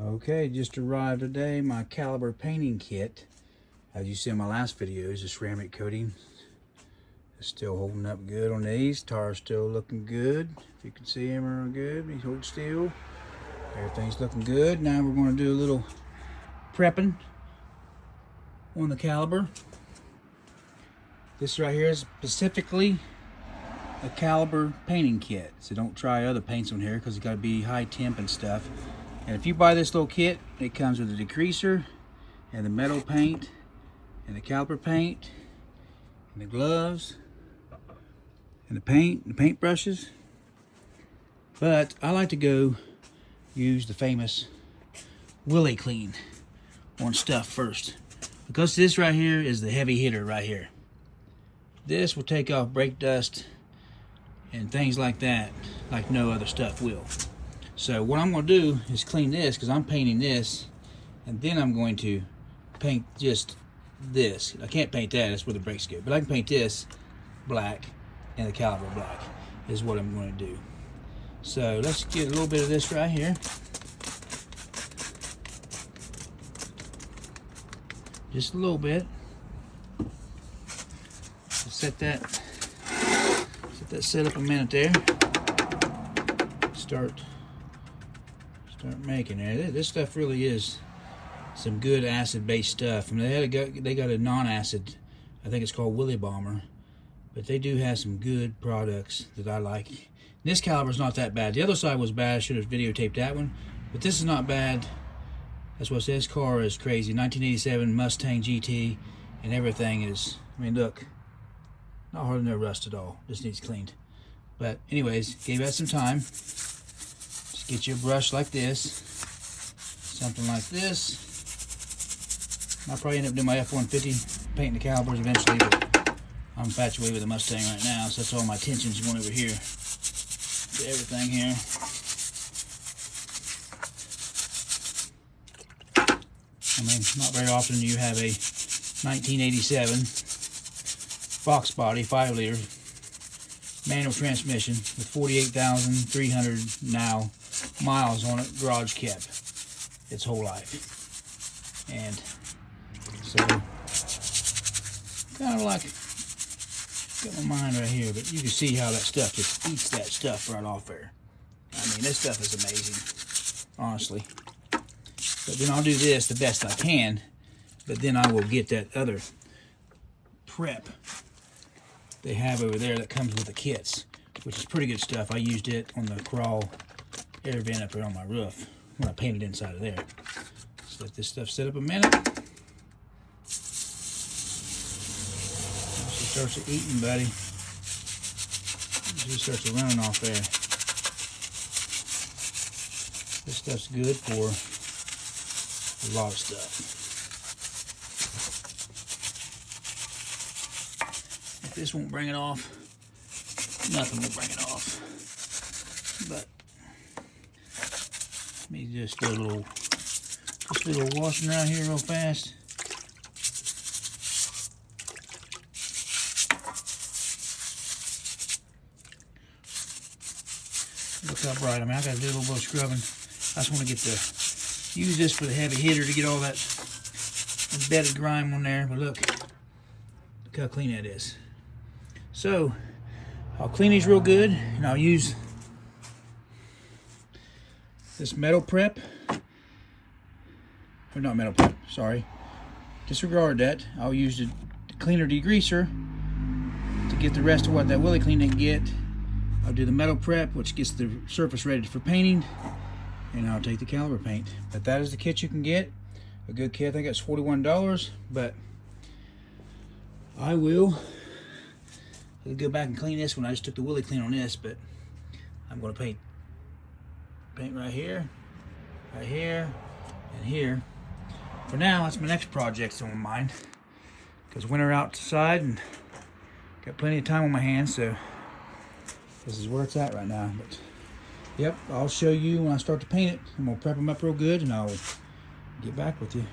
Okay, just arrived today. My Caliper painting kit. As you see in my last video, is the ceramic coating. It's still holding up good on these. Tires still looking good. If you can see them are good. He's holding still. Everything's looking good. Now we're going to do a little prepping on the Caliper. This right here is specifically a Caliper painting kit. So don't try other paints on here because it's got to be high temp and stuff. And if you buy this little kit, it comes with a degreaser and the metal paint and the caliper paint and the gloves and the paint brushes. But I like to go use the famous Wheely Clean on stuff first, because this right here is the heavy hitter right here. This will take off brake dust and things like that like no other stuff will. So what I'm going to do is clean this, because I'm painting this, and then I'm going to paint just this. I can't paint that, that's where the brakes go, but I can paint this black and the Caliper black is what I'm going to do. So let's get a little bit of this right here. Just a little bit. Set that set up a minute there. Start making it. This stuff really is some good acid-based stuff. I mean, they got a non-acid, I think it's called Willy Bomber, but they do have some good products that I like. And this Caliper's not that bad. The other side was bad. I should have videotaped that one, but this is not bad. That's what I said. This car is crazy. 1987 Mustang GT, and everything is, I mean, look, not hardly no rust at all. Just needs cleaned. But anyways, gave that some time. Get you a brush like this, something like this. I'll probably end up doing my F-150, painting the calipers eventually, but I'm infatuated with the Mustang right now, so that's all my attention's going over here. Get everything here. I mean, not very often you have a 1987 box body 5-liter manual transmission with 48,300 now miles on it, garage kept its whole life. And so kind of like got my mind right here, but you can see how that stuff just eats that stuff right off there. I mean, this stuff is amazing, honestly. But then I'll do this the best I can, but then I will get that other prep they have over there that comes with the kits, which is pretty good stuff. I used it on the crawl air vent up there on my roof when I painted inside of there. Just let this stuff sit up a minute. She starts eating, buddy. She starts running off there. This stuff's good for a lot of stuff. If this won't bring it off, nothing will bring it off. But let me just do a little washing around here real fast. Look how bright. I mean, I gotta do a little bit of scrubbing. I just want to use this for the heavy hitter to get all that embedded grime on there. But look how clean that is. So I'll clean these real good, and I'll use this metal prep, or not metal prep, sorry, disregard that. I'll use the cleaner degreaser to get the rest of what that Wheely Clean didn't get. I'll do the metal prep, which gets the surface ready for painting, and I'll take the Caliper paint. But that is the kit you can get. A good kit, I think it's $41, but I will go back and clean this one. I just took the Wheely Clean on this, but I'm going to paint right here, and here. For now, that's my next project on my mind, because winter outside and got plenty of time on my hands, so this is where it's at right now. But yep, I'll show you when I start to paint it. I'm going to prep them up real good, and I'll get back with you.